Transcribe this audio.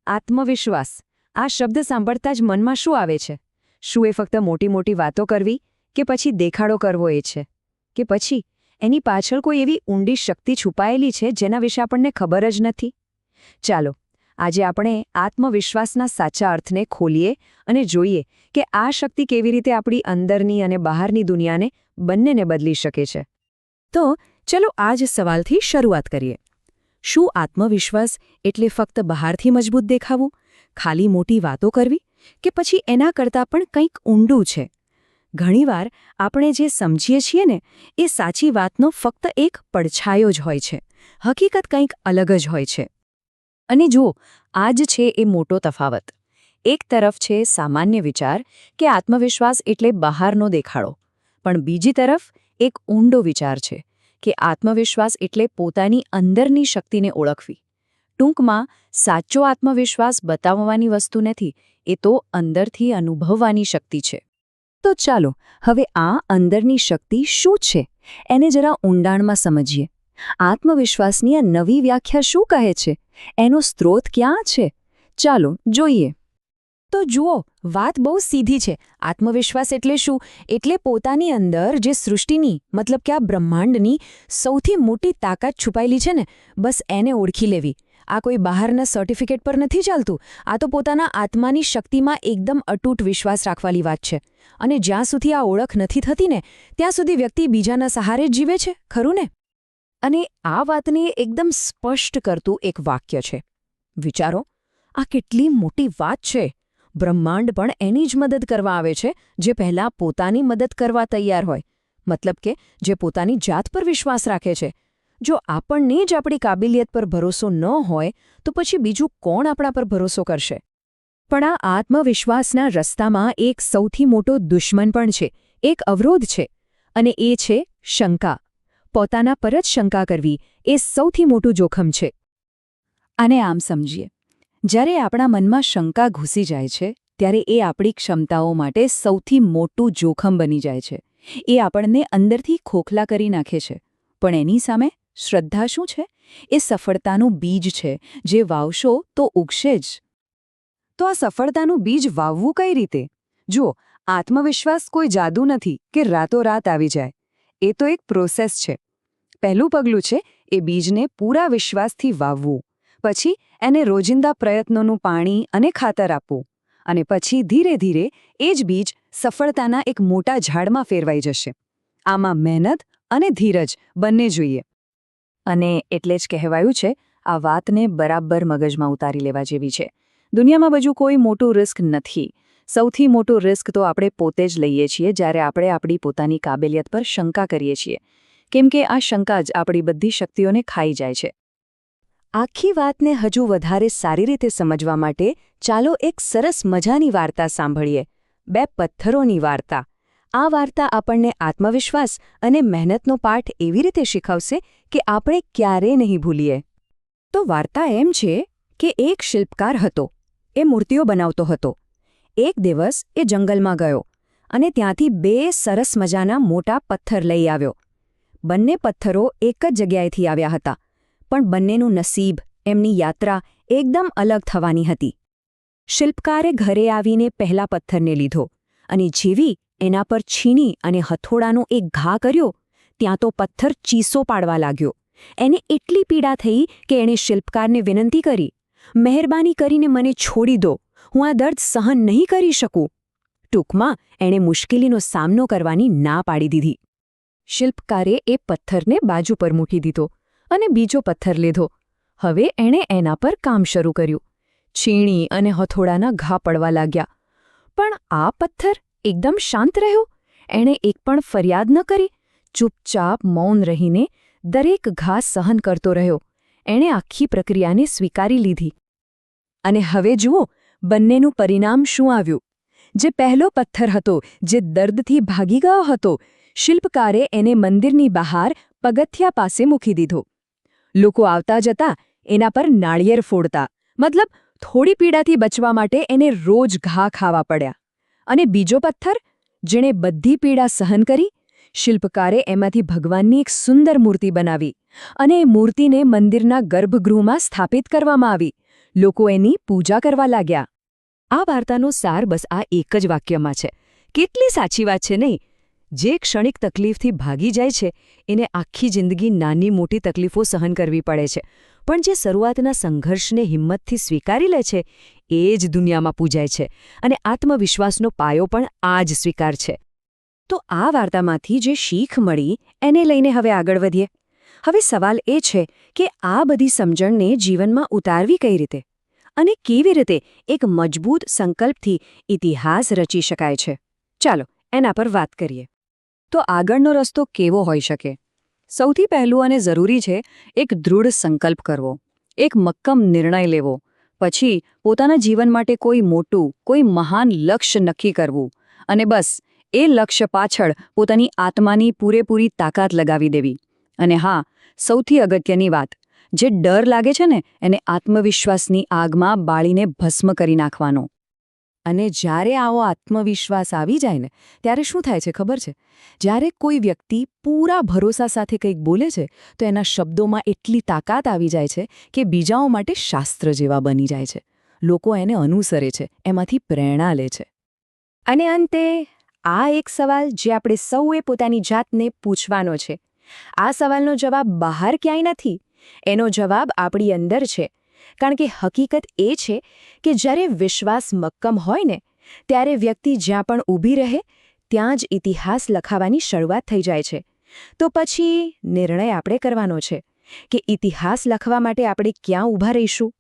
આત્મવિશ્વાસ આ શબ્દ સાંભળતા જ મનમાં શું આવે છે? શું એ ફક્ત મોટી મોટી વાતો કરવી કે પછી દેખાડો કરવો એ છે? કે પછી એની પાછળ કોઈ એવી ઊંડી શક્તિ છુપાયેલી છે જેના વિશે આપણને ખબર જ નથી? ચાલો આજે આપણે આત્મવિશ્વાસના સાચા અર્થને ખોલીએ અને જોઈએ કે આ શક્તિ કેવી રીતે આપણી અંદરની અને બહારની દુનિયાને બંનેને બદલી શકે છે. તો ચલો આ જ સવાલથી શરૂઆત કરીએ. શું આત્મવિશ્વાસ એટલે ફક્ત બહારથી મજબૂત દેખાવું, ખાલી મોટી વાતો કરવી, કે પછી એના કરતાં પણ કંઈક ઊંડું છે? ઘણીવાર આપણે જે સમજીએ છીએ ને એ સાચી વાતનો ફક્ત એક પડછાયો જ હોય છે. હકીકત કંઈક અલગ જ હોય છે. અને જુઓ, આ જ છે એ મોટો તફાવત. એક તરફ છે સામાન્ય વિચાર કે આત્મવિશ્વાસ એટલે બહારનો દેખાડો, પણ બીજી તરફ એક ઊંડો વિચાર છે કે આત્મવિશ્વાસ એટલે પોતાની અંદરની શક્તિને ઓળખવી. ટૂંકમાં સાચો આત્મવિશ્વાસ બતાવવાની વસ્તુ નથી, એ તો અંદરથી અનુભવવાની શક્તિ છે. તો ચાલો હવે આ અંદરની શક્તિ શું છે એને જરા ઊંડાણમાં સમજીએ. આત્મવિશ્વાસની આ નવી વ્યાખ્યા શું કહે છે? એનો સ્ત્રોત ક્યાં છે? ચાલો જોઈએ. તો જુઓ, વાત બહુ સીધી છે. આત્મવિશ્વાસ એટલે શું? એટલે પોતાની અંદર જે સૃષ્ટિની મતલબ કે આ બ્રહ્માંડની સૌથી મોટી તાકાત છુપાયેલી છે ને, બસ એને ઓળખી લેવી. આ કોઈ બહારના સર્ટિફિકેટ પર નથી ચાલતું. આ તો પોતાના આત્માની શક્તિમાં એકદમ અતૂટ વિશ્વાસ રાખવાની વાત છે. અને જ્યાં સુધી આ ઓળખ નથી થતી ને ત્યાં સુધી વ્યક્તિ બીજાના સહારે જ જીવે છે, ખરું ને? અને આ વાતને એકદમ સ્પષ્ટ કરતું એક વાક્ય છે. વિચારો, આ કેટલી મોટી વાત છે! બ્રહ્માંડ પણ એની જ મદદ કરવા આવે છે જે પહેલાં પોતાની મદદ કરવા તૈયાર હોય. મતલબ કે જે પોતાની જાત પર વિશ્વાસ રાખે છે. જો આપણને જ આપણી કાબિલિયત પર ભરોસો ન હોય તો પછી બીજું કોણ આપણા પર ભરોસો કરશે? પણ આ આત્મવિશ્વાસના રસ્તામાં એક સૌથી મોટો દુશ્મન પણ છે, એક અવરોધ છે, અને એ છે શંકા. પોતાના પર જ શંકા કરવી એ સૌથી મોટું જોખમ છે. અને આમ સમજીએ, જ્યારે આપણા મનમાં શંકા ઘૂસી જાય છે ત્યારે એ આપણી ક્ષમતાઓ માટે સૌથી મોટું જોખમ બની જાય છે. એ આપણને અંદરથી ખોખલા કરી નાખે છે. પણ એની સામે શ્રદ્ધા શું છે? એ સફળતાનું બીજ છે, જે વાવશો તો ઉગશે જ. તો આ સફળતાનું બીજ વાવવું કઈ રીતે? જુઓ, આત્મવિશ્વાસ કોઈ જાદુ નથી કે રાતોરાત આવી જાય. એ તો એક પ્રોસેસ છે. પહેલું પગલું છે એ બીજને પૂરા વિશ્વાસથી વાવવું. પછી એને રોજિંદા પ્રયત્નોનું પાણી અને ખાતર આપવું. અને પછી ધીરે ધીરે એ જ બીજ સફળતાના એક મોટા ઝાડમાં ફેરવાઈ જશે. આમાં મહેનત અને ધીરજ બંને જોઈએ. અને એટલે જ કહેવાયું છે, આ વાતને બરાબર મગજમાં ઉતારી લેવા જેવી છે. દુનિયામાં બીજું કોઈ મોટું રિસ્ક નથી. સૌથી મોટું રિસ્ક તો આપણે પોતે જ લઈએ છીએ જ્યારે આપણે આપણી પોતાની કાબેલિયત પર શંકા કરીએ છીએ. કેમ કે આ શંકા જ આપણી બધી શક્તિઓને ખાઈ જાય છે. આખી વાતને હજુ વધારે સારી રીતે સમજવા માટે ચાલો એક સરસ મજાની વાર્તા સાંભળીએ. બે પથ્થરોની વાર્તા. આ વાર્તા આપણને આત્મવિશ્વાસ અને મહેનતનો પાઠ એવી રીતે શીખવશે કે આપણે ક્યારેય નહીં ભૂલીએ. તો વાર્તા એમ છે કે એક શિલ્પકાર હતો. એ મૂર્તિઓ બનાવતો હતો. એક દિવસ એ જંગલમાં ગયો અને ત્યાંથી બે સરસ મજાના મોટા પથ્થર લઈ આવ્યો. બંને પથ્થરો એક જ જગ્યાએથી આવ્યા હતા. પણ બંનેનું નસીબ, એમની યાત્રા એકદમ અલગ થવાની હતી. શિલ્પકારે ઘરે આવીને પહેલા પથ્થરને લીધો અને જેવી એના પર છીણી અને હથોડાનો એક ઘા કર્યો, ત્યાં તો પથ્થર ચીસો પાડવા લાગ્યો. એને એટલી પીડા થઈ કે એણે શિલ્પકારને વિનંતી કરી, મહેરબાની કરીને મને છોડી દો, હું આ દર્દ સહન નહીં કરી શકું. ટૂંકમાં એણે મુશ્કેલીનો સામનો કરવાની ના પાડી દીધી. શિલ્પકારે એ પથ્થરને બાજુ પર મૂકી દીધો અને બીજો પથ્થર લીધો. હવે એણે એના પર કામ શરૂ કર્યું. છીણી અને હથોડાના ઘા પડવા લાગ્યા. પણ આ પથ્થર એકદમ શાંત રહ્યો. એણે એક પણ ફરિયાદ ન કરી. ચૂપચાપ મૌન રહીને દરેક ઘા સહન કરતો રહ્યો. એણે આખી પ્રક્રિયાને સ્વીકારી લીધી. અને હવે જુઓ, બંનેનું પરિણામ શું આવ્યું. જે પહેલો પથ્થર હતો, જે દર્દથી ભાગી ગયો હતો, શિલ્પકારે એને મંદિરની બહાર પગથિયા પાસે મૂકી દીધો. લોકો આવતા જતા એના પર નાળિયેર ફોડતા. મતલબ થોડી પીડાથી બચવા માટે એને રોજ ઘા ખાવા પડ્યા. અને બીજો પથ્થર, જેણે બધી પીડા સહન કરી, શિલ્પકારે એમાંથી ભગવાનની એક સુંદર મૂર્તિ બનાવી અને એ મૂર્તિને મંદિરના ગર્ભગૃહમાં સ્થાપિત કરવામાં આવી. લોકો એની પૂજા કરવા લાગ્યા. આ વાર્તાનો સાર બસ આ એક જ વાક્યમાં છે. કેટલી સાચી વાત છે નહીં? જે ક્ષણિક તકલીફથી ભાગી જાય છે એને આખી જિંદગી નાની મોટી તકલીફો સહન કરવી પડે છે, પણ જે શરૂઆતના સંઘર્ષને હિંમતથી સ્વીકારી લે છે એ જ દુનિયામાં પૂજાય છે, અને આત્મવિશ્વાસનો પાયો પણ આ જ સ્વીકાર છે. તો આ વાર્તામાંથી જે શીખ મળી એને લઈને હવે આગળ વધીએ. હવે સવાલ એ છે કે આ બધી સમજણને જીવનમાં ઉતારવી કઈ રીતે, અને કેવી રીતે એક મજબૂત સંકલ્પથી ઇતિહાસ રચી શકાય છે. ચાલો એના પર વાત કરીએ. તો આગળનો રસ્તો કેવો હોઈ શકે? સૌથી પહેલું અને જરૂરી છે એક દૃઢ સંકલ્પ કરવો, એક મક્કમ નિર્ણય લેવો. પછી પોતાના જીવન માટે કોઈ મોટું, કોઈ મહાન લક્ષ્ય નક્કી કરવું, અને બસ એ લક્ષ્ય પાછળ પોતાની આત્માની પૂરેપૂરી તાકાત લગાવી દેવી. અને હા, સૌથી અગત્યની વાત, જે ડર લાગે છે ને એને આત્મવિશ્વાસની આગમાં બાળીને ભસ્મ કરી નાખવાનો. અને જ્યારે આવો આત્મવિશ્વાસ આવી જાય ને ત્યારે શું થાય છે ખબર છે? જ્યારે કોઈ વ્યક્તિ પૂરા ભરોસા સાથે કંઈક બોલે છે તો એના શબ્દોમાં એટલી તાકાત આવી જાય છે કે બીજાઓ માટે શાસ્ત્ર જેવા બની જાય છે. લોકો એને અનુસરે છે, એમાંથી પ્રેરણા લે છે. અને અંતે આ એક સવાલ જે આપણે સૌએ પોતાની જાતને પૂછવાનો છે. આ સવાલનો જવાબ બહાર ક્યાંય નથી, એનો જવાબ આપણી અંદર છે. કારણ કે હકીકત એ છે કે જ્યારે વિશ્વાસ મક્કમ હોય ને ત્યારે વ્યક્તિ જ્યાં પણ ઊભી રહે ત્યાં જ ઇતિહાસ લખાવાની શરૂઆત થઈ જાય છે. તો પછી નિર્ણય આપણે કરવાનો છે કે ઇતિહાસ લખવા માટે આપણે ક્યાં ઊભા રહીશું.